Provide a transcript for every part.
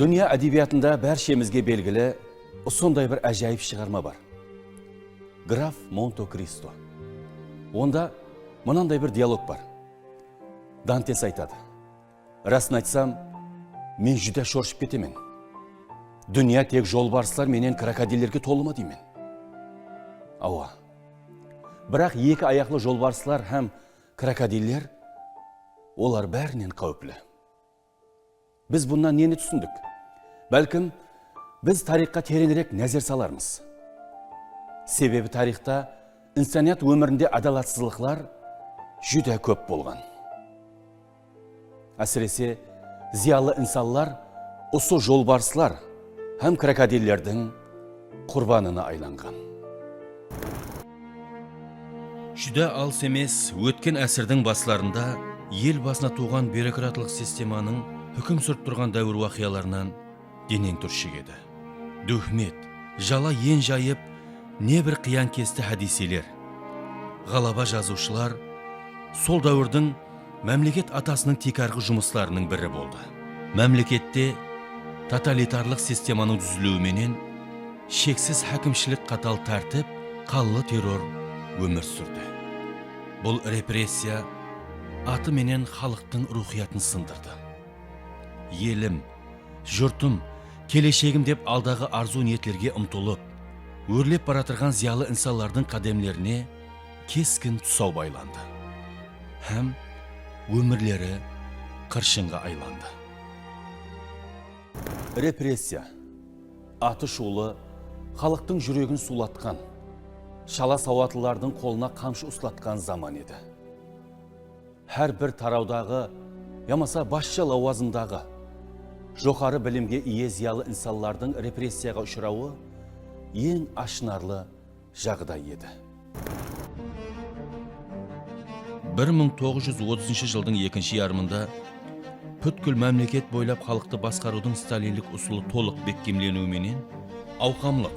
Dünya edebiyatında barchamizga belgili sonday bir ajoyib shiqarma bor. Graf Monte Cristo. Onda mınanday bir dialog bor. Dantes aytadi. Rastni aytsam, men juda sho'rishib ketaman. Dünya tek yo'lbarslar menen krokodillarga to'lma deyman. Ava. Biroq iki oyoqli yo'lbarslar ham krokodillar ular barining qavpli. Biz bundan neni tushundik? Balkim biz tarixga terengroq nazar solarmiz. Sebebi tarixda insoniyat umrida adolatsizliklar juda ko'p bo'lgan. Asrese ziyoli insonlar o'sha yo'lbarslar ham krokodillarning qurbonini aylangan. Juda als emas, o'tgan asrning boshlarida yel basına tuğan bürokratlık sistemaning hüküm sürüp turgan davr voqealaridan dening turishig edi. Duhmet, jala yen jayib, ne bir qiyan kesdi hadisiler. G'alaba жазушылар sol davrning mamlakat atasының tekarg'i жұмысларының biri bo'ldi. Mamlakatda totalitarlik sistemaning tuziluvinin sheksiz hakimchilik qatal tartib, qonli terror өмір сүрді. Бұл репрессия аты менен халықтың рухиятын сындырды. Елім, жұртым, келешегім деп алдағы арзу ниетлерге ұмтылып, өрлеп баратырған зиялы инсанлардың қадемлеріне кескін тұсау байланды. Һәм өмірлері қыршынға айланды. Репрессия аты шулы халықтың жүрегін сулатқан, шала сауатлылардың қолына қамшы ұслатқан заман еді. Her bir tarauдағы, yamasa başça lavazımдағы, жоғары білімге ие зиялы инсанлардың репрессияға ұшырауы ең ашынарлы жағдай еді. 1930 жылдың екінші ярымында бүткіл мемлекет бойлап халықты басқарудың сталинлік ұсылы толық бекемленуіменен ауқамлық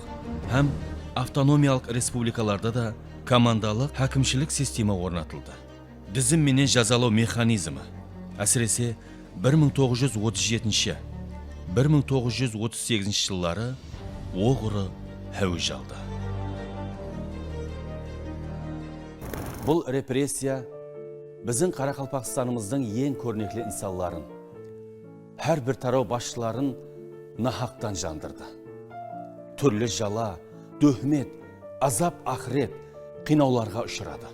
һәм автономиялық республикаларда да командалық хакімшілік система орнатылды. Дізім менен жазалау механизмі, әсіресе 1937-1938 жыллары оғыры әуж алды. Бұл репрессия біздің Қарақалпақстанымыздың ең көрнеклі инсанларын, әр бір тарау басшыларын нахақтан жандырды. Түрлі жала, дөхмет, азап ақырет, қинауларға ұшырады.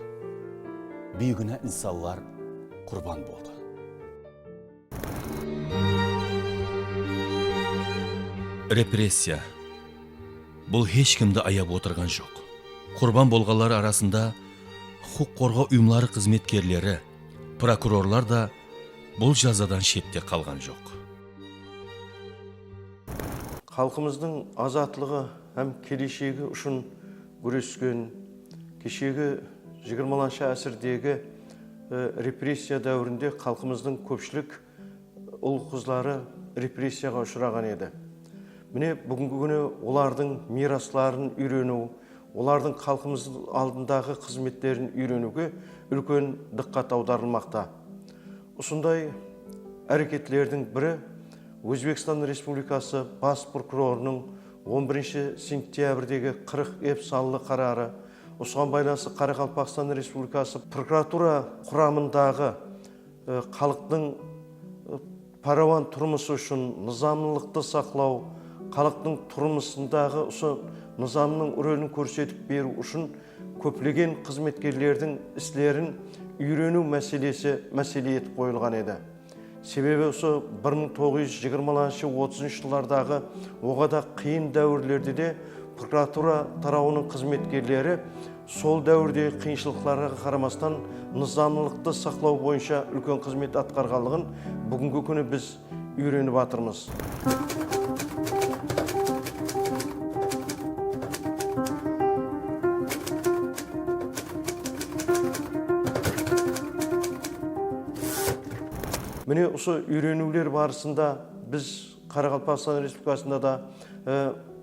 Büyüğüne insanlar kurban oldu. Repressiya. Бұл ешкімді аяп отырған жоқ. Құрбан болғалар арасында құқық қорғау ұйымдары қызметкерлері, прокурорлар да бұл жазадан шетте қалған жоқ. Халқымыздың азатлығы һәм келешегі үшін күрескен кешегі 20-шы әсірдегі репрессия дәуірінде халқымыздың көпшілік ұл қызлары репрессияға ұшыраған еді. Міне бүгінгі күні олардың мирасларын үйрену, олардың халқымыздың алдындағы қызметтерін үйренуге үлкен диққат аударылмақта. Осындай әрекетлердің бірі Өзбекстан Республикасы бас прокурорының 11 сентябрьдегі 40 еп санлы қарары, осыған байланысты Қарақалпақстан Республикасы прокуратура құрамындағы халықтың парауан тұрмысы үшін нызамлылықты сақлау, халықтың тұрмысындағы нызамның рөлін көрсетіп беру үшін көптеген қызметкерлердің істерін үйрену мәселе етіп қойылған еді. Себебі осы 1920-30 жылдардағы оғада қиын дәуірлерде де прокуратура тарауының қызметкерлері сол дәуірдегі қиыншылықтарға қарамастан нызамлылықты сақлау бойынша үлкен қызмет атқарғанлығын бүгінгі күні біз үйреніп жатырмыз. Міне осы үйренулер барысында біз Қарақалпақстан Республикасында да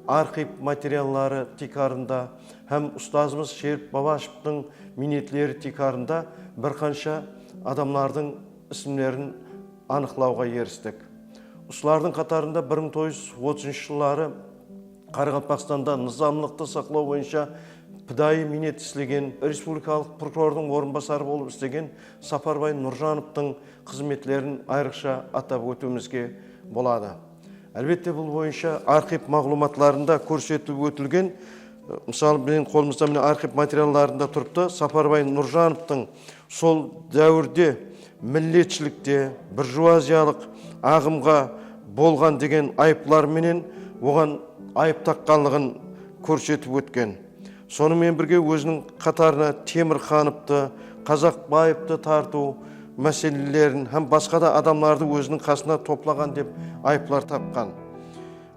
архив материаллары тикарында, һәм ұстазымыз Шеріп Бабашевтың минетлері тикарында бір қанша адамлардың ісімлерін анықлауға ерістік. Ұсылардың қатарында 1930 жыллары Қарақалпақстанда нызамлықты сақлау бойынша пыдайы минет істеген, республикалық прокурордың орынбасары болып істеген Сапарбай Нұржановтың қызметлерін айрықша атап өтуімізге болады. Әлбетте бұл бойынша архив мағлұматларында көрсетіліп өтілген, мысалы менің қолымызда міне архив материалдарында тұрыпты, Сапарбай Нұржановтың сол дәуірде миллетшілікте буржуазиялық ағымға болған деген айыпларменен оған айып таққанлығын көрсетіп өткен. Сонымен бірге өзінің қатарына Темірхановты, Қазақбаевты тарту мәселелерін һәм басқа да адамдарды өзінің қасына топлаған деп айыплар тапқан.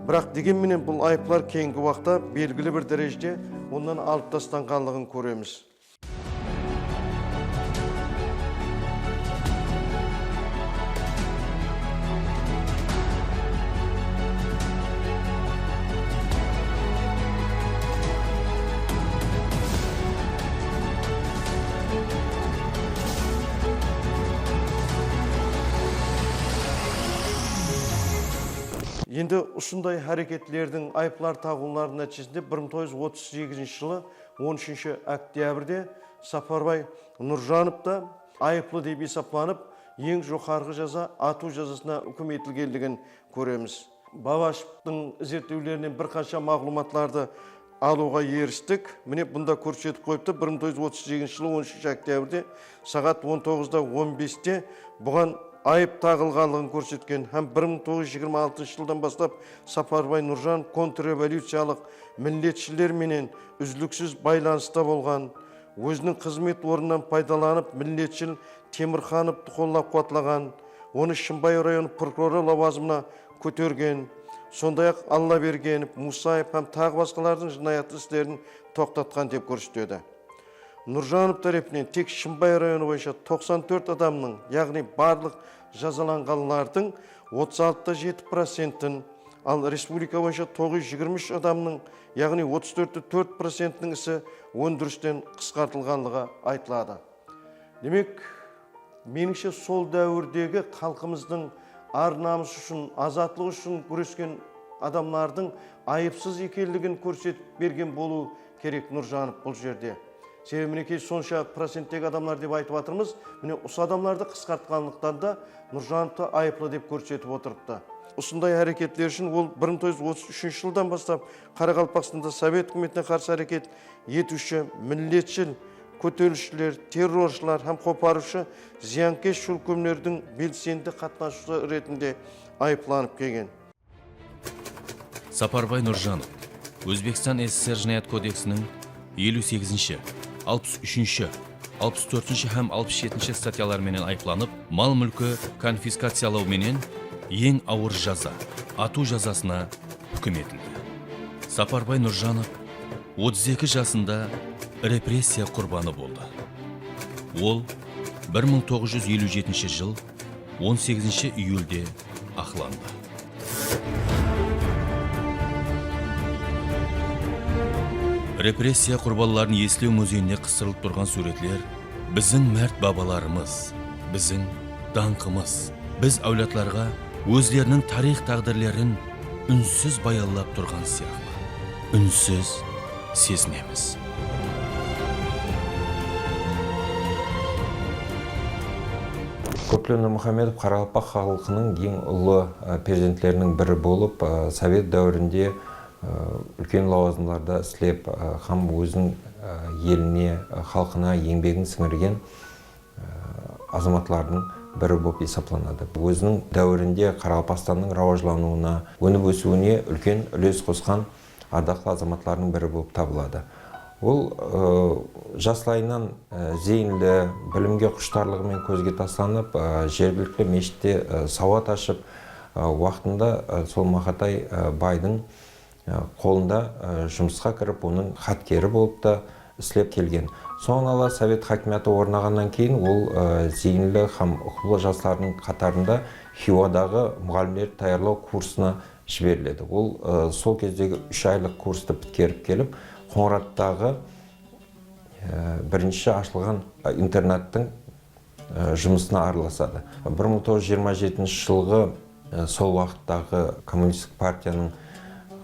Бірақ дегенменен бұл айыплар кейінгі уақытта белгілі бір дәрежеде ондан алып тасталғанлығын көреміз. Енді ұсындай әрекетлердің айыплар тағуларының нәтижесінде 1938 жылы 13 октябрьде Сапарбай Нұржановта айыплы деп есептеліп, ең жоғарғы жаза ату жазасына үкім етілгендігін көреміз. Бабашевтың зерттеулерінен бірқанша мағлұматларды алуға ерістік. Міне бұнда көрсетіп қойыпты. 1938 жылы 13 октябрьде сағат 19:15-те бұған айып тағылғанлығын көрсеткен һәм 1926 жылдан бастап Сапарбай Нұржанов контрреволюциялық миллетшілерменен үзліксіз байланыста болған, өзінің қызмет орнынан пайдаланып миллетшіл Темірхановты қолдап қуатлаған, оны Шымбай районы прокуроры лауазымына көтерген, сондай-ақ Аллабергенов, Мусаев һәм тағы басқалардың жинаяты істерін тоқтатқан деп көрсетеді. Нұржанов тарапынан тек Шымбай районы бойынша 94 адамның, яғни барлық жазаланғанлардың 36,7%-ін, ал республика бойынша 923 адамның, яғни 34,4%-ның ісі өндірістен қысқартылғанлығы айтылады. Демек, меніңше сол дәуірдегі халқымыздың ар намысы үшін, азатлық үшін күрескен адамдардың айыпсыз екенлігін көрсетіп берген болу керек Нұржанов бұл жерде. Себебі мінекей сонша проценттегі адамдар деп айтып жатырмыз, міне осы адамдарды қысқартқанлықтан да Нұржановты айыплы деп көрсетіп отырыпты. Осындай әрекеттер үшін ол 1933 жылдан бастап Қарақалпақстанда Совет үкіметіне қарсы әрекет етуші, миллетшіл, көтерілісшілер, терроршылар һәм қопарушы, зиянкес шүлкемдердің белсенді қатынасушысы ретінде айыпланып келген. Сапарбай Нұржанов Өзбекстан СССР Жинаят кодексінің 58-ші, 63-ші, 64-ші һәм 67-ші статьяларменен айыпланып, мал мүлкі конфискациялау менен ең ауыр жаза, ату жазасына үкім етілді. Сапарбай Нұржанов 32 жасында репрессия құрбаны болды. Ол 1957 жыл 18 июльде ақланды. Репрессия құрбанларын еслеу музейіне қыстырылып тұрған суретлер біздің мәрт бабаларымыз, біздің даңқымыз, біз әулетларға өзлерінің тарих тағдырлерін үнсіз баяллап тұрған сияқты, үнсіз сезінеміз. Көпленов Мұхамедов Қарақалпақ халқының ең ұлы перзентлерінің бірі болып, Совет дәуірінде үлкен лауазымдарда істеп, һәм өзінің еліне, халқына еңбегін сіңірген азаматлардың бірі болып есептелінеді. Өзінің дәуірінде Қарақалпақстанның рауажлануына, өніп өсуіне үлкен үлес қосқан ардақты азаматлардың бірі болып табылады. Ол жаслайынан зейінді, білімге құштарлығымен көзге тасланып, жергілікті мешітте сауат ашып, уақытында сол Мақатай байдың қолында жұмысқа кіріп, оның хаткері болып та істеп келген. Соңын ала Совет хакимияты орнағаннан кейін ол зейінді һәм ұқыплы жастардың қатарында Хиуадағы мұғалімдер даярлау курсына жіберіледі. Ол сол кездегі 3 айлық курсты біткеріп келіп, Қоңыраттағы бірінші ашылған интернаттың жұмысына араласады. 1927 жылғы сол уақыттағы коммунистік партияның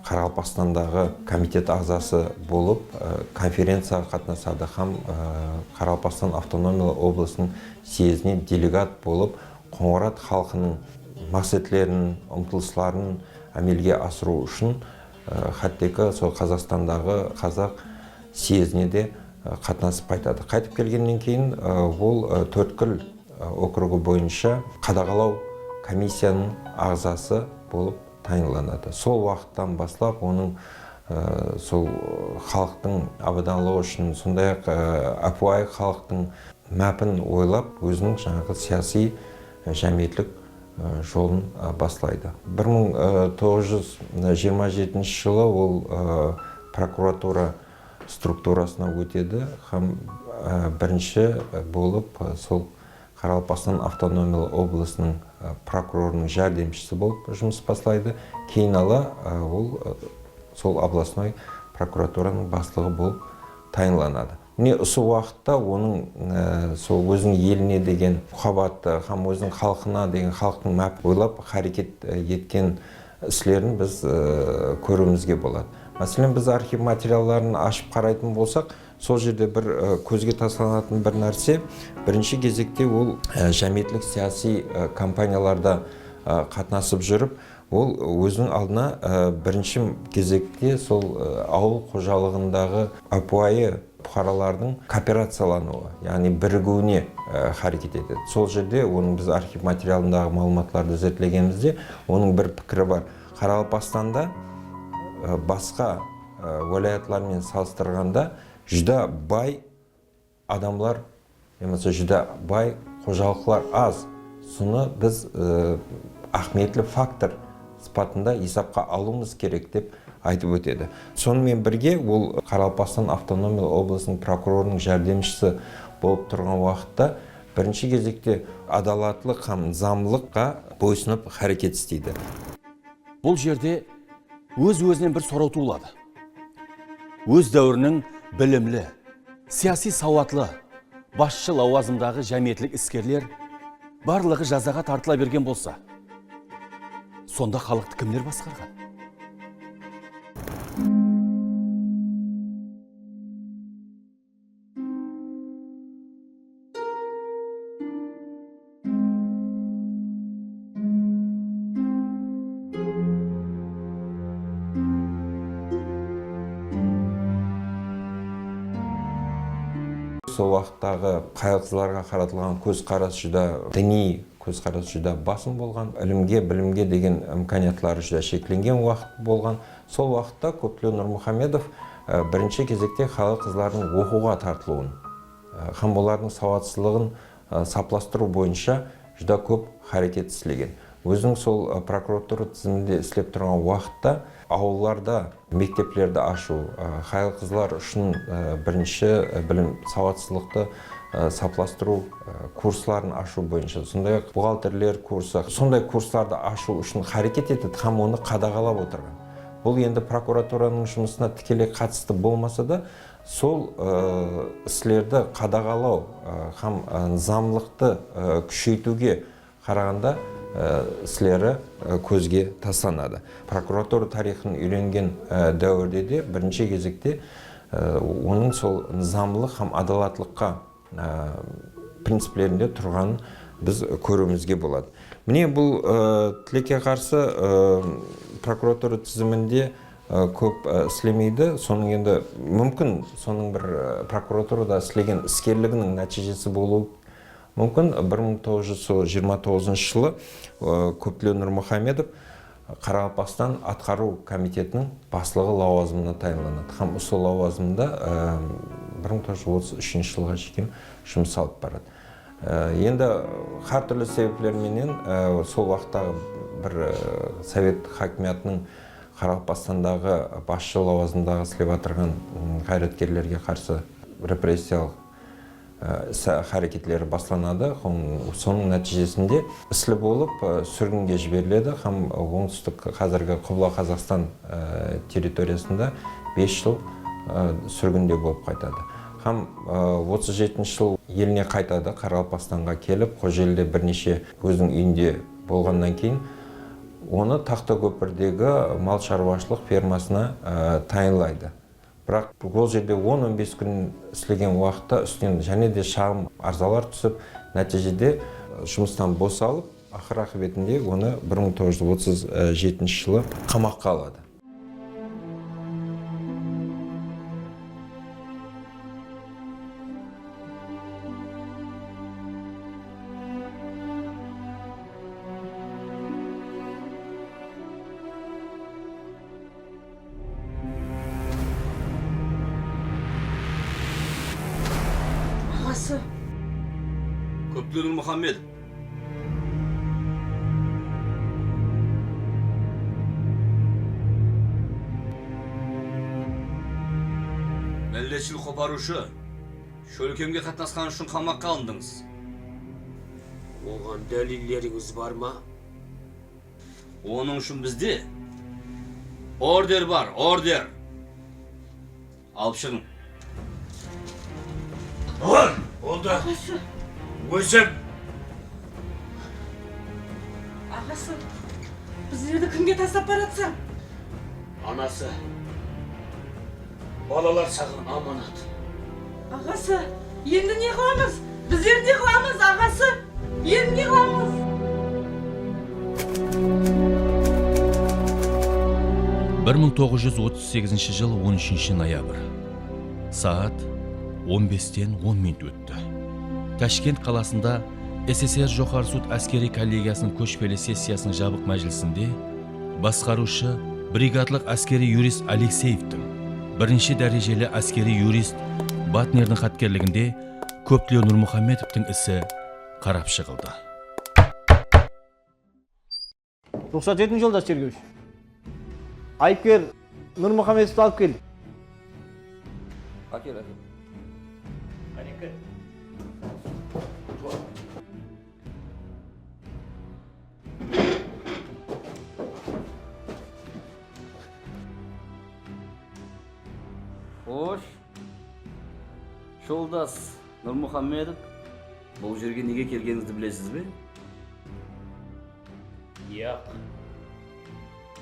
Қарақалпақстандағы комитет ағзасы болып, конференцияға қатынасады, һәм Қарақалпақстан автономиялы облысының съезіне делегат болып, Қоңырат халқының мақсатларын, ұмтылыстарын әмелге асыру үшін хаттекі сол Қазақстандағы қазақ съезіне де қатынасып қайтады. Қайтып келгеннен кейін ол Төрткүл округі бойынша қадағалау комиссияның ағзасы болып тағайындалады. Сол уақыттан бастап оның сол халықтың абаданлығы үшін, сондай-ақ апуай халықтың мәпін ойлап, өзінің жаңағы сияси жәмиетлік жолын бастайды. 1927 жылы ол прокуратура структурасына өтеді, һәм бірінші болып сол Қарақалпақстан автономиялы облысының прокурорының жәрдемшісі болып жұмыс бастайды. Кейін ол сол областной прокуратураның бастығы болып тағайындалады. Міне осы уақытта оның сол өзінің еліне деген мұхаббаты, һәм өзінің халқына деген халықтың мәп ойлап харекет еткен істерін біз көруімізге болады. Мәселен, біз архив материалдарын ашып қарайтын болсақ, сол жерде бір көзге тасталатын бір нәрсе, бірінші кезекте ол жәмиетлік саяси компанияларда қатынасып жүріп, ол өзінің алдына бірінші кезекте сол ауыл қожалығындағы апуайы бұқаралардың кооперациялануы, яғни бірігуіне харекет етеді. Сол жерде оның біз архив материалындағы мағлұматтарды зерттегенімізде оның бір пікірі бар. Қарақалпақстанда басқа уәлаятлармен салыстырғанда жүдә бай адамлар, немесе жүдә бай қожалықлар аз. Соны біз ахметлі фактор сипатында есапқа алуымыз керек деп айтып өтеді. Сонымен бірге ол Қарақалпақстан автономиялы облысының прокурорының жәрдемшісі болып тұрған уақытта бірінші кезекте адалатлық һәм заңдылыққа бойсынып харекет істейді. Бұл жерде өз-өзінен бір сұрау туылады. Өз дәуірінің білімлі, сияси сауатлы, басшы лауазымдағы жәмиетлік іскерлер барлығы жазаға тартыла берген болса, сонда халықты кімдер басқарған? Сол уақыттағы қайғыларға қаратылған көзқарас жүдә діни көзқарас жүдә басым болған, ілімге, білімге деген имканиятлары жүдә шекленген уақыт болған. Сол уақытта Көптілеу Нұрмұхамедов бірінші кезекте халық қызлардың оқуға тартылуын, һәм олардың сауатсыздығын сапластыру бойынша жүдә көп харекет істеген. Өзінің сол прокуратура тізімінде істеп тұрған уақытта ауылларда мектеплерді ашу, хайлы қызлар үшін бірінші білім сауатсыздықты сапластыру курсларын ашу бойынша, сондай бухгалтерлер курсы, сондай курстарды ашу үшін харекет етеді, һәм оны қадағалап отырған. Бұл енді прокуратураның жұмысына тікелей қатысты болмаса да, сол істерді қадағалау һәм заңдылықты күшейтуге қарағанда істері көзге тастанады. Прокуратура тарихын үйренген дәуірде де бірінші кезекте оның сол низамлық һәм адалатлыққа принциплерінде тұрғанын біз көруімізге болады. Міне бұл тілекке қарсы прокуратура тізімінде көп істемейді. Соның енді мүмкін соның бір прокуратурада істеген іскерлігінің нәтижесі болуы мүмкін. 1929 жылы Көптілеу Нұрмұхамедов Қарақалпақстан атқару комитетінің басшылығы лауазымына тағайындалады. Һәм осы лауазымда 1933 жылға шейін жұмыс алып барады. Енді har түрлі себептерменен сол уақыттағы бір совет хакимиятының Қарақалпақстандағы басшы лауазымдағы істеп отырған қайраткерлерге қарсы репрессиялық харекетлері басталады. Соның нәтижесінде іслі болып сүргінге жіберіледі, һәм оңтүстік қазіргі Құбыла Қазақстан территориясында 5 жыл сүргінде болып қайтады. Һәм 37 жыл еліне қайтады, Қарақалпақстанға келіп, Қожеліде бірнеше өзінің үйінде болғаннан кейін оны Тақтакөпірдегі мал шаруашылық фермасына тайынлайды. Бірақ ол жерде 10-15 күн істеген уақытта үстінен және де шағым арзалар түсіп, нәтижеде жұмыстан босалып, ақыр ақыбетінде оны 1937 жылы қамаққа алады. Ағасы. Көптен Нұрмұхаммед. Мәллетшіл қопарушы, шөлкемге қатынасқан үшін қамаққа алындыңыз. Оған дәлелдеріңіз бар ма? Оның үшін бізде ордер бар, ордер. Алып шығың. Олда өзім. Ағасы, біздерді кімге тастап баратсың? Анасы. Балалар саған аманат. Ағасы, енді не қыламыз? Біздер не қыламыз, ағасы? Енді не қыламыз? бір 1938 жыл 13 ноябрь. Саат 15-тен 10 минут өтті. Ташкент қаласында СССР жоғары суд әскери коллегиясының көшпелі сессиясының жабық мәжілісінде басқарушы бригадалық әскери юрист Алексеевтің, бірінші дәрежелі әскери юрист Батнердің хаткерлігінде Көптілеу Нұрмұхаммедовтың ісі қарап шығылды. 97 жолдас тергеуші. Айыпкер Нұрмұхаммедовті алып келді. Әкел. Хош, жолдас Нұрмұхаммедов, бұл жерге неге келгеніңізді білесіз бе? Яқ.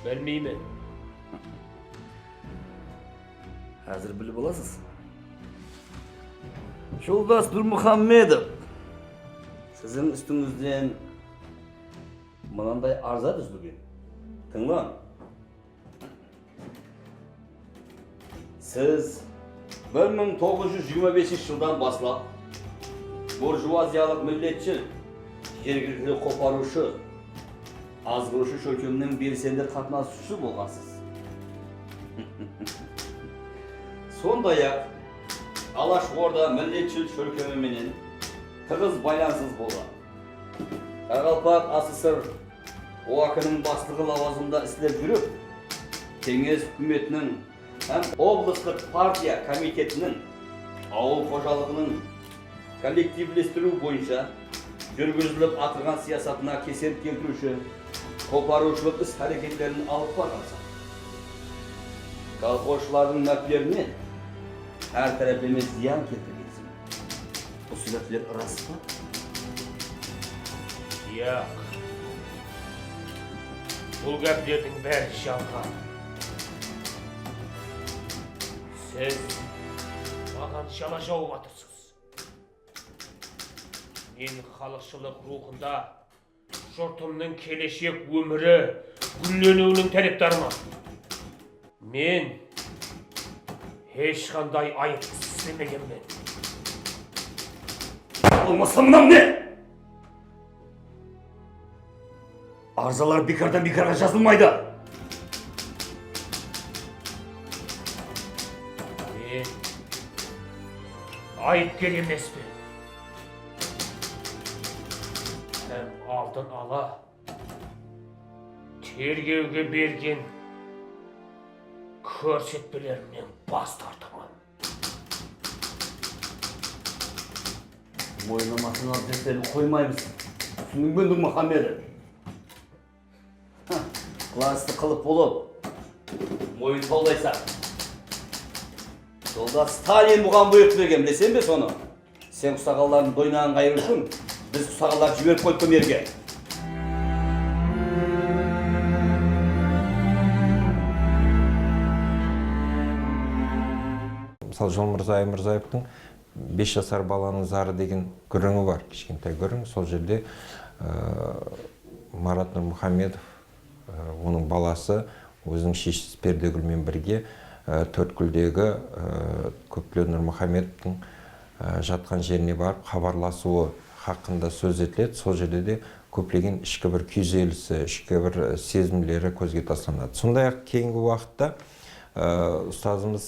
Білмеймін. Әзір біліп оласыз. Жолдас Нұрмұхаммедов, сіздің үстіңізден мынандай арза түзілген. Тыңлан. Сіз 1925 жылдан баслап буржуазиялық миллетшіл, жергілікті қопарушы, азғырушы шөлкемнің белсенді қатынасушы болғансыз. Сондай-ақ Алаш Орда миллетшіл шөлкеміменен тығыз байлансыз болған. Қарақалпақ СССР ОАК-ның бастығы лауазымында істеп жүріп, кеңес үкіметінің һәм облыстық партия комитетінің ауыл қожалығының коллективлестіру бойынша жүргізіліп атырған саясатына кесел келтіруші қопарушылық іс әрекеттерін алып барғансың. Колхозшылардың мәпелеріне әр тарапеме зиян келтіргенсің. Бұл сөйлеулер рас па? Яқ. Бұл гәплердің бәрі жалған. Сіз маған шала жауып атырсыз. Мен халықшылық рухында жұртымның келешек өмірі гүлленуінің тараптарымын. Мен ешқандай айып істемегенмін. Болмаса мынау не? Арзалар бекардан бекарға жазылмайды. Мен айыпкер емеспін. Һәм алдын ала тергеуге берген көрсетпелерімнен бас тартамын. Мойнамасын адреслерін қоймаймыз. Түсініңбен Нұрмұхаммедов. Класты қылып болып, мойын толдайса. Жолда Сталин бұған бұйрық берген, білесен бе соны? Сен құсағаларын дойнаған қайыр үшін, біз құсағалар жіберіп қойып көмерге. мысалы Жолмырза Аймырзаевтың 5 жасар баланың зары деген күріңі бар, кішкентай күрің. Сол жерде Марат Нұрмұхамедов, оның баласы, өзінің шешесі Пердегүлмен бірге Төрткүлдегі Көптілеу Нұрмұхамедовтың жатқан жеріне барып хабарласуы хақында сөз етіледі. Сол жерде де көптеген ішкі бір күйзелісі, ішкі бір сезімдері көзге тастанады. Сондай-ақ кейінгі уақытта ұстазымыз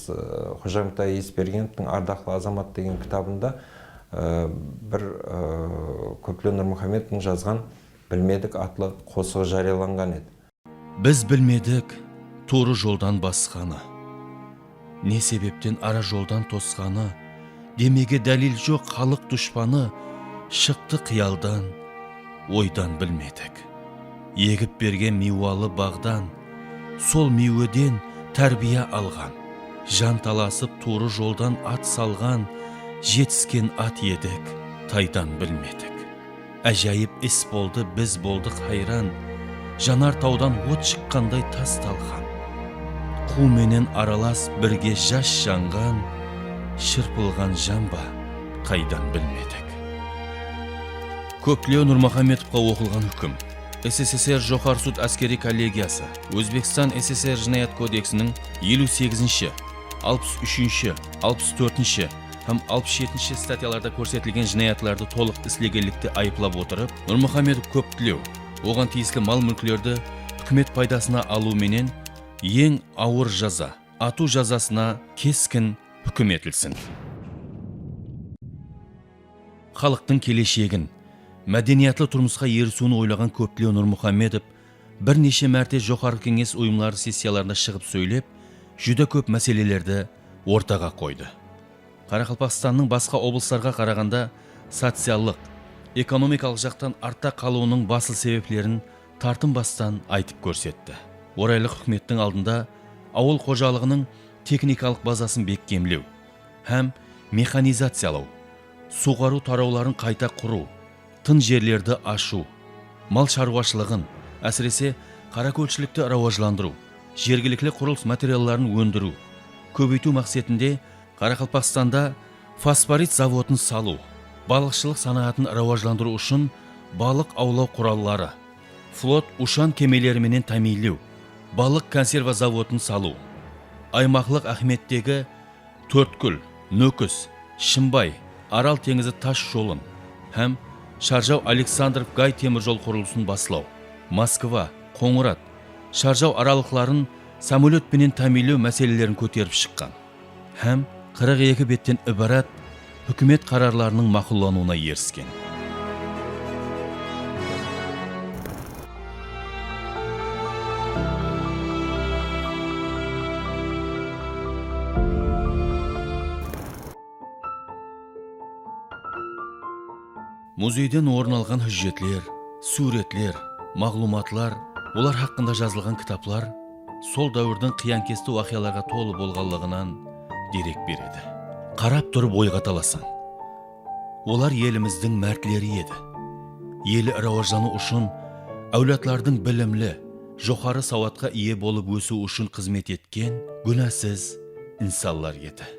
Қожамтай Есбергеновтың «Ардақлы азамат» деген кітабында бір Көптілеу Нұрмұхамедовтың жазған «Білмедік» атлы қосығы жарияланған еді. Біз білмедік торы жолдан басқаны, не себептен ара жолдан тосқаны, демеге дәлел жоқ халық дұшпаны, шықты қиялдан, ойдан білмедік. Егіп берген миуалы бағдан, сол миуеден тәрбие алған, жан таласып торы жолдан ат салған, жетіскен ат едік, тайдан білмедік. Әжайып іс болды, біз болдық хайран, жанар таудан от шыққандай тас талған. Қу менен аралас бірге жас жанған, шырпылған жамба қайдан білмедік. Көптілеу Нұрмұхамедовқа оқылған үкім. СССР Жоғары суд әскери коллегиясы Өзбекстан СССР Жинаят кодексінің 58-ші, 63-ші, 64-ші һәм 67-ші статьяларда көрсетілген жинаятларды толық іслегенлікті айыплап отырып, Нұрмұхамедов Көптілеу оған тиесілі мал мүлкілерді үкімет пайдасына алу менен ең ауыр жаза, ату жазасына кескін үкім етілсін. Халықтың келешегін, мәдениетлі тұрмысқа ерісуін ойлаған Көптілеу Нұрмұхамедов бірнеше мәрте жоғары кеңес ұйымлары сессияларында шығып сөйлеп, жүді көп мәселелерді ортаға қойды. Қарақалпақстанның басқа облыстарға қарағанда социалдық, экономикалық жақтан артта қалуының басыл себеплерін тартынбастан айтып көрсетті. Орайлық үкіметтің алдында ауыл қожалығының техникалық базасын бекемлеу һәм механизациялау, суғару тарауларын қайта құру, тың жерлерді ашу, мал шаруашылығын, әсіресе қаракөлшілікті рауажландыру, жергілікті құрылыс материалдарын өндіру, көбейту мақсатында Қарақалпақстанда фосфорит заводын салу, балықшылық санаатын рауажландыру үшін балық аулау құраллары, флот ушан кемелеріменен тәмейлеу, балық консерва заводын салу, аймақлық Ахметтегі Төрткүл, Нөкіс, Шымбай, Арал теңізі таш жолын һәм Шаржау Александров Гай темір жол құрылысын баслау, Москва, Қоңырат, Шаржау аралықларын самолетпенен тәмейлеу мәселелерін көтеріп шыққан һәм 42 беттен ібарат үкімет қарарларының мақұллануына еріскен. Музейден орын алған хүжжетлер, суретлер, мағлуматлар, олар хақында жазылған кітаплар сол дәуірдің қиянкесті уақияларға толы болғанлығынан дерек береді. Қарап тұрып ойға таласаң, олар еліміздің мәртлері еді. Елі рауажлану үшін әулетлардың білімлі, жоғары сауатқа ие болып өсу үшін қызмет еткен гүнәсіз инсанлар еді.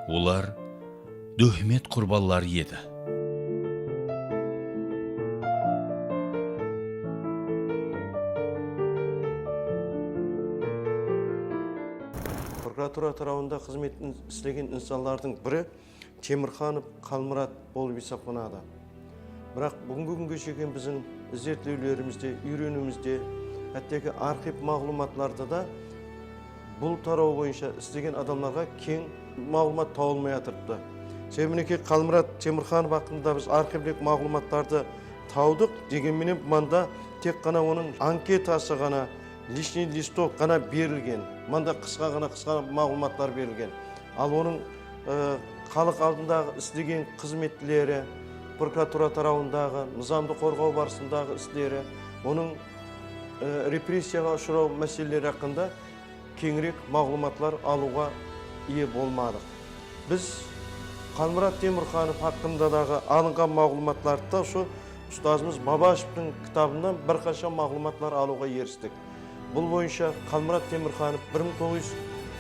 Олар дөхмет құрбанлары еді. Прокуратура тарауында қызмет істеген инсанлардың бірі Темірханов Қалмұрат болып есептеледі. Бірақ бүгінгі күнге шейін біздің зерттеулерімізде, үйренуімізде, әттегі архив мағлұматларда да бұл тарау бойынша істеген адамдарға кең мағлұмат табылмай жатырды. Себебінен Қалмұрат Темірханов хақында біз архивдік мағлұматтарды таудық, дегенменен мында тек қана оның анкетасы ғана, лишний листок ғана берілген. Мында қысқа мағлұматтар берілген. Ал оның халық алдындағы істеген қызметтері, прокуратура тарауындағы, низамды қорғау барысындағы істері, оның репрессияға ұшырау мәселелері хақында кеңірек мағлұматлар алуға ие болмадық. Біз Қалмұрат Темірханов хақындағы алынған мағлұматларды ұшы ұстазымыз Бабашевтың кітабынан бірқаша мағлұматлар алуға ерістік. Бұл бойынша Қалмұрат Темірханов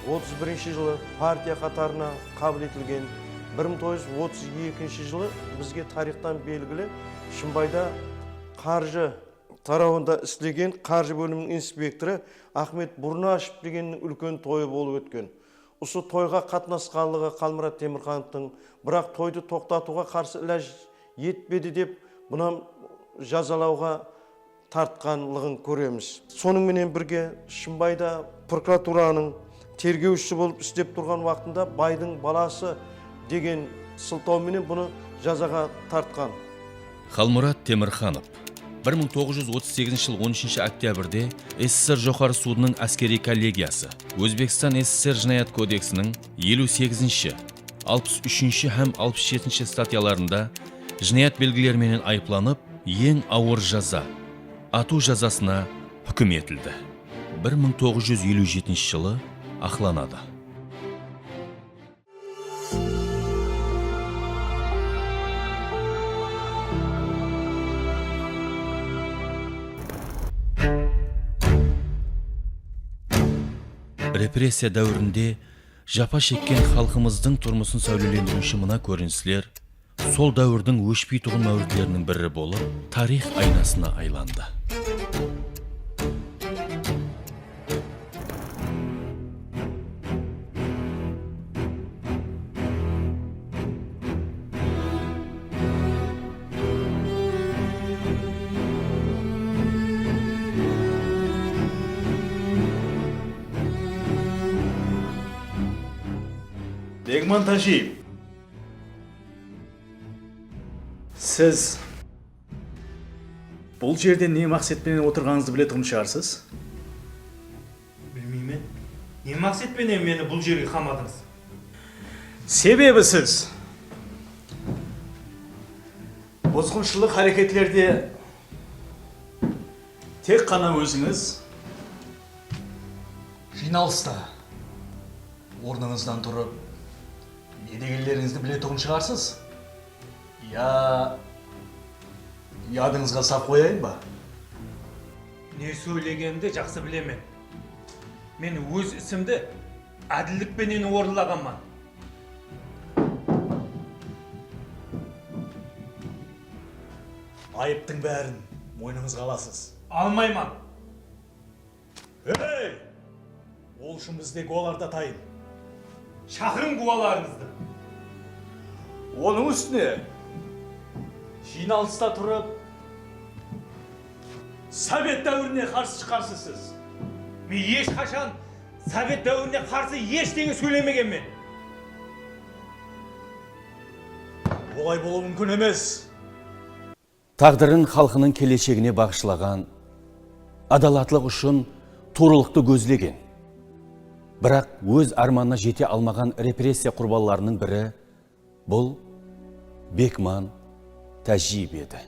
1931 жылы партия қатарына қабыл етілген. 1932 жылы бізге тарихтан белгілі Шымбайда қаржы тарауында істеген қаржы бөлімінің инспекторы Ахмет Бурнашев дегеннің үлкен тойы болып өткен. Осы тойға қатынасқанлығы Қалмұрат Темірхановтың, бірақ тойды тоқтатуға қарсы іләж етпеді деп бұнан жазалауға тартқанлығын көреміз. Сонымен бірге Шымбайда прокуратураның тергеушісі болып істеп тұрған уақытында байдың баласы деген сылтауменен бұны жазаға тартқан. Қалмұрат Темірханов 1938 жыл 13 октябрьде СССР жоғары судының әскери коллегиясы Өзбекстан СССР жинаят кодексінің 58-ші, 63-ші һәм 67-ші статьяларында жинаят белгілеріменен айыпланып, ең ауыр жаза, ату жазасына хүкім етілді. 1957 жылы ақланады. Репрессия дәуірінде жапа шеккен халқымыздың тұрмысын сәулелендіруші мына көріністер сол дәуірдің өшпей тұғын мәуірлерінің бірі болып, тарих айнасына айланды. Бегман Тажиев, сіз бұл жерде не мақсатпен отырғаныңызды білетін шығарсыз? Білмеймін. Не мақсатпен мені бұл жерге қамадыңыз? Себебі сіз бозғыншылық әрекетлерде тек қана өзіңіз жиналыста орныңыздан тұрып не дегенлеріңізді білетін шығарсыз? Ядыңызға сап қояйын ба? Не сөйлегенді жақсы білемен. Мен өз ісімді әділдікпенен орындағанмын. Айыптың бәрін мойныңызға аласыз. Алмаймын. Ей! Ол үшін бізде голарда тайын. Шақырын қуаларыңызды. Оның үстіне жиналыста тұрып Совет дәуіріне қарсы шықарсыз. Мен ешқашан Совет дәуіріне қарсы ештеңе сөйлемегенмін. Олай болуы мүмкін емес. Тағдырын халқының келешегіне бағышлаған, адалатлық үшін турылықты көздеген. Бірақ өз арманына жете алмаған репрессия құрбанларының бірі бұл Бекман Тажиев еді.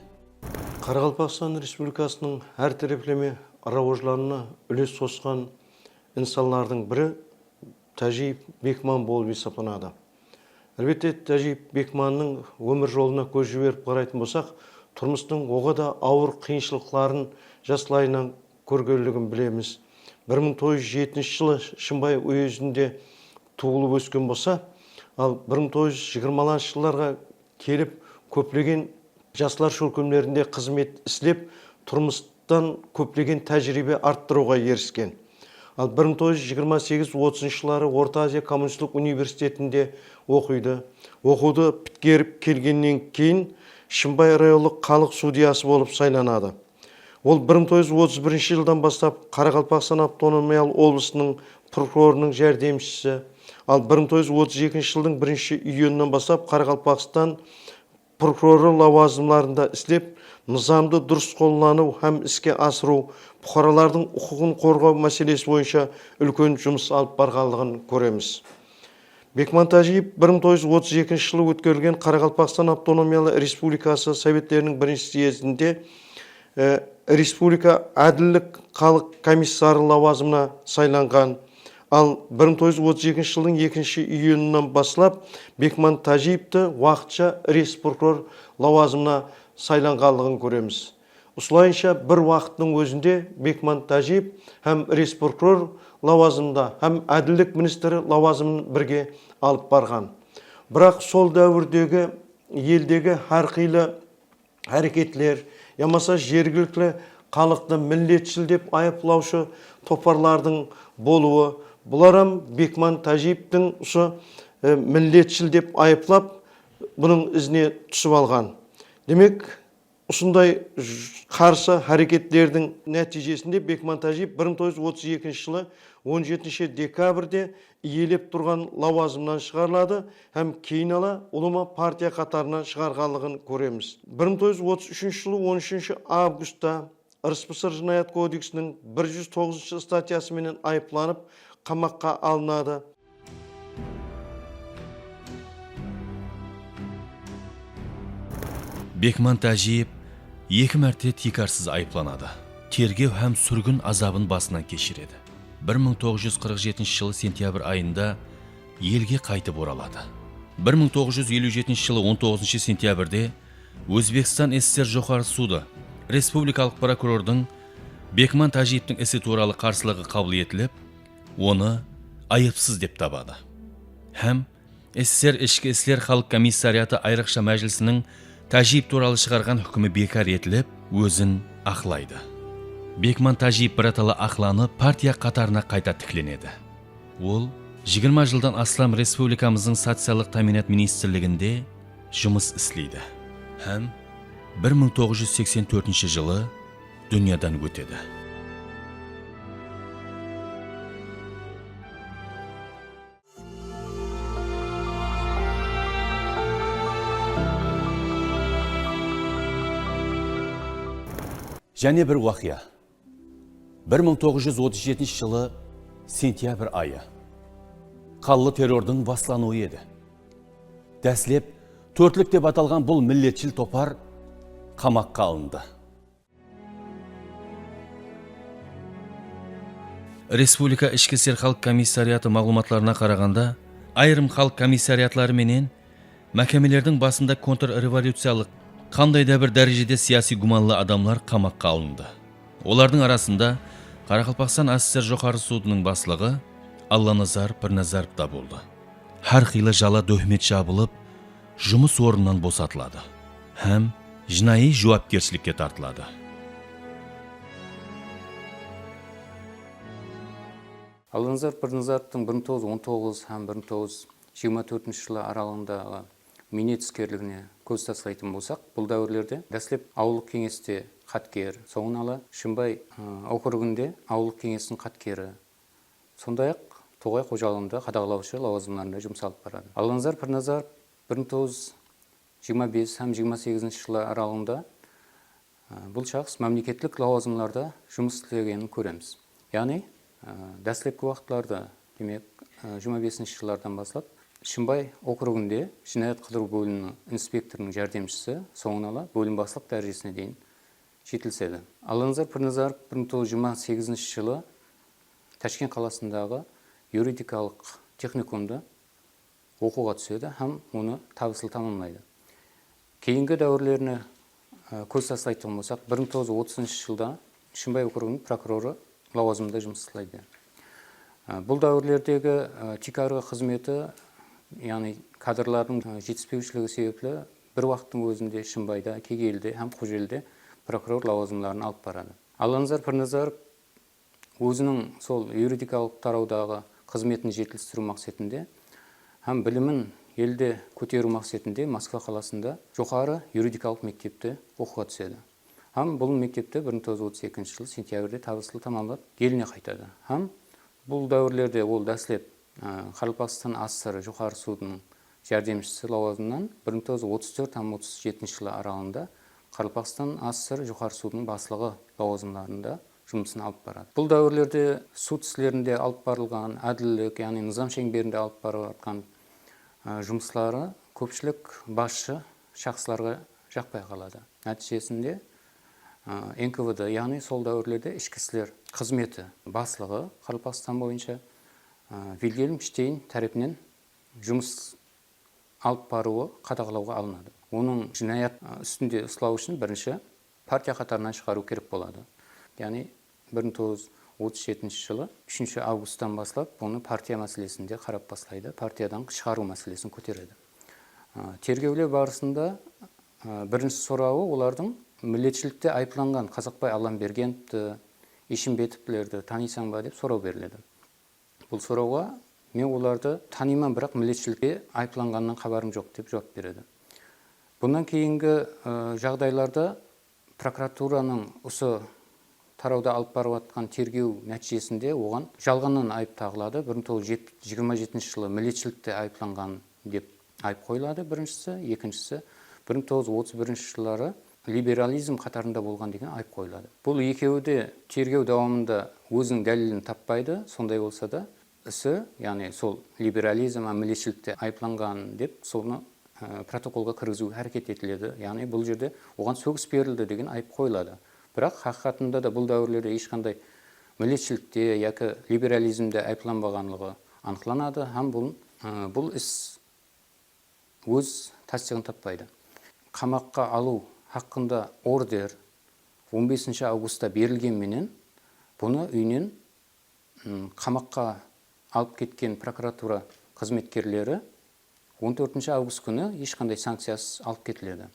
Қарақалпақстан Республикасының әр тараплеме рауажларына үлес қосқан инсандардың бірі Тажиев Бекман болып есептелінеді. Әлбетте Тажиев Бекманның өмір жолына көз жіберіп қарайтын болсақ, тұрмыстың оға да ауыр қиыншылықтарын жасылайынан көргенлігін білеміз. 1907 жылы Шымбай уезінде туылып өскен болса, ал 1920 жылдарға келіп көптеген жастар шөлкемдерінде қызмет істеп, тұрмыстан көптеген тәжірибе арттыруға еріскен. Ал 1928-30 жылдары Орта Азия Коммунистік университетінде оқиды. Оқуды біткеріп келгеннен кейін Шымбай районлық халық судьясы болып сайланады. Ол 1931 жылдан бастап Қарақалпақстан автономиялық облысының прокурорының жәрдемшісі, ал 1932 жылдың 1 июнінен бастап Қарақалпақстан прокуроры лауазымдарында істеп, низамды дұрыс қолдану һәм іске асыру, бұқаралардың құқығын қорғау мәселесі бойынша үлкен жұмыс алып барғанлығын көреміз. Бекман Тажиев 1932 жылы өткізілген Қарақалпақстан автономиялы республикасы советтерінің бірінші съезінде республика әділдік халық комиссары лауазымына сайланған. Ал 1932 жылдың 2 июнінен басылап Бекман Тажиевті уақытша респрокурор лауазымына сайланғанлығын көреміз. Осылайынша бір уақыттың өзінде Бекман Тәжиев һәм рейс прокурор лауазымында, һәм әділдік министрі лауазымын бірге алып барған. Бірақ сол дәуірдегі елдегі әрқилы әрекетлер, ямаса жергілікті халықты милләтшіл деп айыплаушы топарлардың болуы, бұларам Бекман Тәжиевтің милләтшіл деп айыплап, бұның ізіне түсіп алған. Демек, осындай қарсы әрекеттердің нәтижесінде Бекман Тәжиев 1932 жылы 17 декабрьде иелеп тұрған лауазымнан шығарылады, һәм кейін ала Улама партия қатарына шығарғанлығын көреміз. 1933 жылы 13 августта РСФСР Жинаят кодексінің 109 статьясымен айыпланып, қамаққа алынады. Бекман Тәжиев екі мәрте тикарсыз айыпланады. Тергеу һәм сүргін азабын басынан кешіреді. 1947 жылы сентябрь айында елге қайтып оралады. 1957 жылы 19 сентябрьде Өзбекстан СССР жоғары суды республикалық прокурордың Бекман Тәжиевтің ісі туралы қарсылығы қабыл етіліп, оны айыпсыз деп табады. Һәм СССР ішкі істер халық комиссариаты айрықша мәжілісінің Тәжиев туралы шығарған үкімі бекар етіліп, өзін ақлайды. Бекман Тәжиев біратала ақланып, партия қатарына қайта тікленеді. Ол 20 жылдан астам республикамыздың социалдық тәминат министрлігінде жұмыс істейді. Һәм 1984 жылы дүниядан өтеді. Және бір уақия. 1937 жылы сентябрь айы. Қаллы террордың баслануы еді. Дәслеп, төртлік деп аталған бұл милләтшіл топар қамаққа алынды. Республика ішкі істер халық комиссариаты мағлұматларына қарағанда, айрым халық комиссариатлары менен мәкемелердің басында контрреволюциялық қандай да бір дәрежеде сияси гуманлы адамлар қамаққа алынды. Олардың арасында Қарақалпақстан СССР жоғары судының басшылығы Алланазар Пірназаров да болды. Har xil jala döhmet jabılıb, жұмыс орнынан босатылады. Һәм жинайы жауапкершілікке тартылады. Алланазар Пірназаровтың 1919 һәм 1924 жылы аралығындағы минет-іскерлігіне көз тастайтын болсақ, бұл дәуірлерде дәслеп ауылдық кеңесте қаткер, соңын ала Шымбай округінде ауылдық кеңестің қаткері, сондай-ақ Тоғай қожалығында қадағалаушы лауазымдарында жұмсалып барады. Алланазар Пірназаров 1925 һәм 28 жылы аралығында бұл шахс мемлекеттік лауазымдарда жұмыс істегенін көреміз. Яғни дәслепкі уақытларда, демек 25 жылдардан бастап Шымбай округінде жинаят қыдыру бөлімінің инспекторының жәрдемшісі, соңын ала бөлім бастық дәрежесіне дейін жетілседі. Алланазар Пірназаров 1928 жылы Ташкент қаласындағы юридикалық техникумда оқуға түседі һәм оны табысты тамамлайды. Кейінгі дәуірлеріне көз тастайтын болсақ, 1930 жылда Шымбай округының прокуроры лауазымында жұмыс істейді. Бұл дәуірлердегі тикарғы қызметі, яғни кадрлардың жетіспеушілігі себеплі бір уақыттың өзінде Шымбайда, Кегелде һәм Қожелде прокурор лауазымдарын алып барады. Алланазар Пірназаров өзінің сол юридикалық тараудағы қызметін жетілдіру мақсатында һәм білімін елде көтеру мақсатында Москва қаласында жоғары юридикалық мектепте оқуға түседі. Һәм бұл мектепті 1932 жылы сентябрьде табысты тамамлап, еліне қайтады. Һәм бұл дәуірлерде ол дәслеп Қарақалпақстан СССР жоғары судының жәрдемшісі лауазымынан 1934 һәм 37 жылы аралығында Қарақалпақстан СССР жоғары судының басшылығы лауазымдарында жұмысын алып барады. Бұл дәуірлерде суд ісілерінде алып барылған әділдік, яғни низам шеңберінде алып барылған жұмыслары көпшілік басшы шахсларға жақпай қалады. Нәтижесінде НКВД, яғни сол дәуірлерде ішкі істер қызметі басшылығы Қарақалпақстан бойынша Вильгельм Штейн тарапынан жұмыс алып баруы қадағалауға алынады. Оның жинаят үстінде ұстау үшін бірінші партия қатарынан шығару керек болады. Яғни 1937 жылы 3 августтан бастап оны партия мәселесінде қарап бастайды, партиядан шығару мәселесін көтереді. Тергеулер барысында бірінші сұрауы олардың милләтшілікте айыпталған Қазақбай Алламбергеновті, Ишимбетовлерді танисың ба деп сұрау беріледі. Бұл сұрауға мен оларды таниман, бірақ милләтшілікте айыпталғаннан хабарым жоқ деп жауап береді. Бұнан кейінгі жағдайларда прокуратураның осы тарауда алып барып жатқан тергеу нәтижесінде оған жалғаннан айып тағылады. 1927 жылы милләтшілікте айыпталған деп айып қойылады біріншісі, екіншісі 1931 жылдары либерализм қатарында болған деген айып қойылады. Бұл екеуі де тергеу давамында өзінің дәлелін таппайды, сондай болса да ісі, яғни сол либерализм, милләтшілікте айыпталған деп соны протоколға кіргізу әрекет етіледі. Яғни бұл жерде оған сөгіс берілді деген айып қойылады. Бірақ хақиқатында да бұл дәуірлерде ешқандай милләтшілікте яки либерализмде айыпталынбағанлығы анықталады, һәм бұл іс өз тәсдиғын таппайды. Қамаққа алу хақында ордер 15 августта берілгенменен бұны үйінен қамаққа алып кеткен прокуратура қызметкерлері 14 август күні ешқандай санкциясыз алып кетіледі.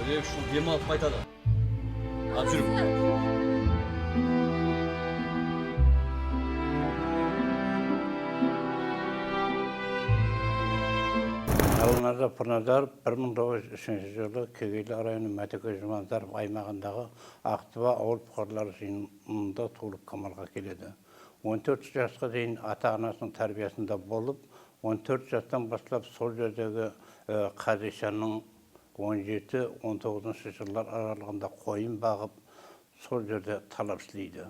Білек үшін демалып қайтады. Ап жүріп. Алназар Пырназаров 1903 жылы Кегейлі районы Мәтеке Жұмандаров аймағындағы Ақтыба ауыл бұқарлары жиынында туылып Камалға келеді. 14 жасқа дейін ата-анасының тәрбиесінде болып, 14 жастан бастап сол жердегі Қазишанның 17-19 жылдар аралығында қойын бағып, сол жерде талап істейді.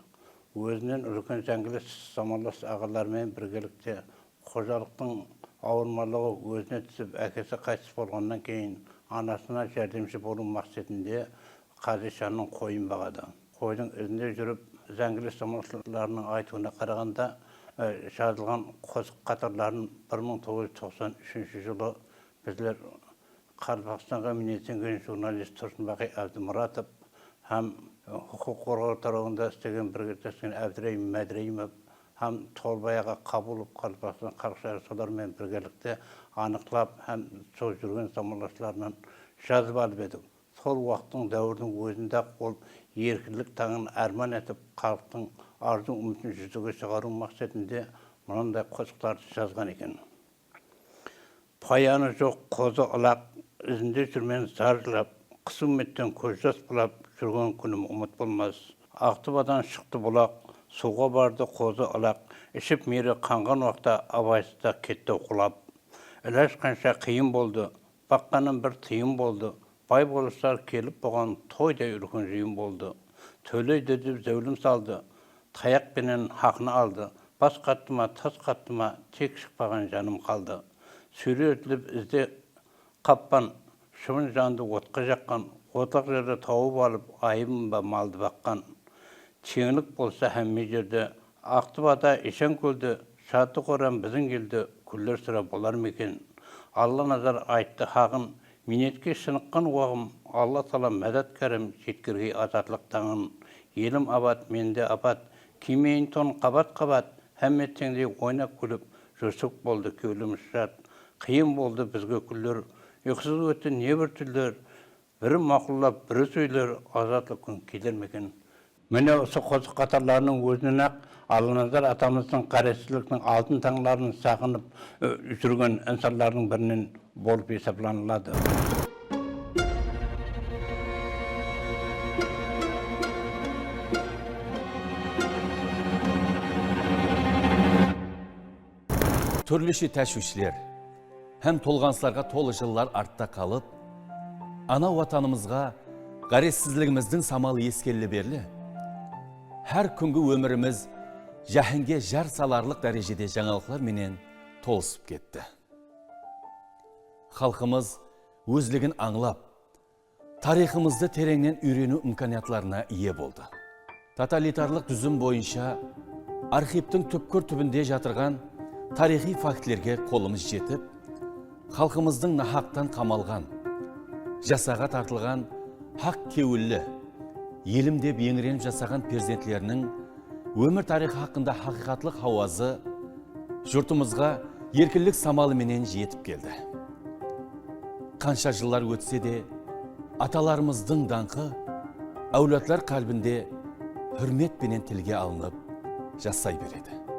Өзінен үлкен жәңгілес самалас ағалармен біргелікте қожалықтың ауырмалығы өзіне түсіп, әкесі қайтыс болғаннан кейін анасына жәрдемші болу мақсатында Қазишанның қойын бағады. Қойдың ізінде жүріп, жәңгілес самаластарының айтуына қарағанда жазылған қосық қатарларын 1993 жылы біздер Қазақстанға мінезінген журналист Тұрсынбақи Әбдімұратов һәм құқық қорғау тарауында істеген біргектескен Әбдірейім Мәдірейімов һәм Толбаяға Қабылов Қазақстан қарқшары солармен біргелікте анықлап һәм сол жүрген самаластарынан жазып алып едік. Сол уақыттың дәуірдің өзінде ол еркіндік таңын арман етіп, халықтың арзу үмітін жүзеге шығару мақсатында мынандай қосықтарды жазған екен. Паяны жоқ қозы ылақ, ізінде жүрмен зар жылап, қысыметтен көз жас бұлап, жүрген күнім ұмыт болмас. Ақтыбадан шықты бұлақ, суға барды қозы ылақ, ішіп мері қанған уақытта абайсызда кетті құлап. Іләш қанша қиын болды, баққаным бір тыйым болды, бай болыстар келіп бұған тойдай үлкен жиын болды. Төлейді деп зәулім салды, таяқпенен хақны алды, бас қаттыма, тас қаттыма, тек шықпаған жаным қалды. Сүйретіліп ізде қаппан, шымын жанды отқа жаққан, отақ жерде тауып алып, айым ба малды баққан. Теңілік болса әмме жерде, Ақтыбада ешен көлді, шаты қорам біздің келді, күллер sıra болар мекен. Алла назар айтты хағын, минетке шыныққан уағым, Алла тала мәдәт кәрім, жеткіргей азатлық таңын. Елім абат, менде абат, кимейін тон қабат-қабат, әмметтеңдей ойнап күліп, жүрсік болды көйліміз жат. Қиын болды бізге күллер, ұйқысыз өтті не бір түрлер, бірі мақұллап, бірі сөйлер, азатлық күн келер мекен. Міне осы қосық қатарларының өзінен ақ Алназар атамыздың қаресіздіктің алтын таңларын сағынып жүрген инсандардың бірінен болып есептелінеді. Türlüşü təşvişlər, həm tolğanslarga tolu жыллар артта қалып, ана vatanımızga qaretsizligimizдің самалы ескелі берлі, hər күнгі өміріміз жахинге жар саларлық дәрежеде жаңалықлар менен толысып кетті. Халқымыз өзлігін аңлап, тарихымызды тереңнен үйрену имканиятларына ие болды. Totalitarlıq düzüm boyunша arxivдің түпкір түбінде жатырған тарихи фактілерге қолымыз жетіп, халқымыздың нахақтан қамалған, жасаға тартылған хақ кеуілі, елім деп еңіреніп жасаған перзентлерінің өмір тарихы хақында хақиқатлық хауазы жұртымызға еркінлік самалыменен жетіп келді. Қанша жылдар өтсе де, аталарымыздың даңқы әулетлер қалбінде hürmet benen tilge alınıp, жасай береді.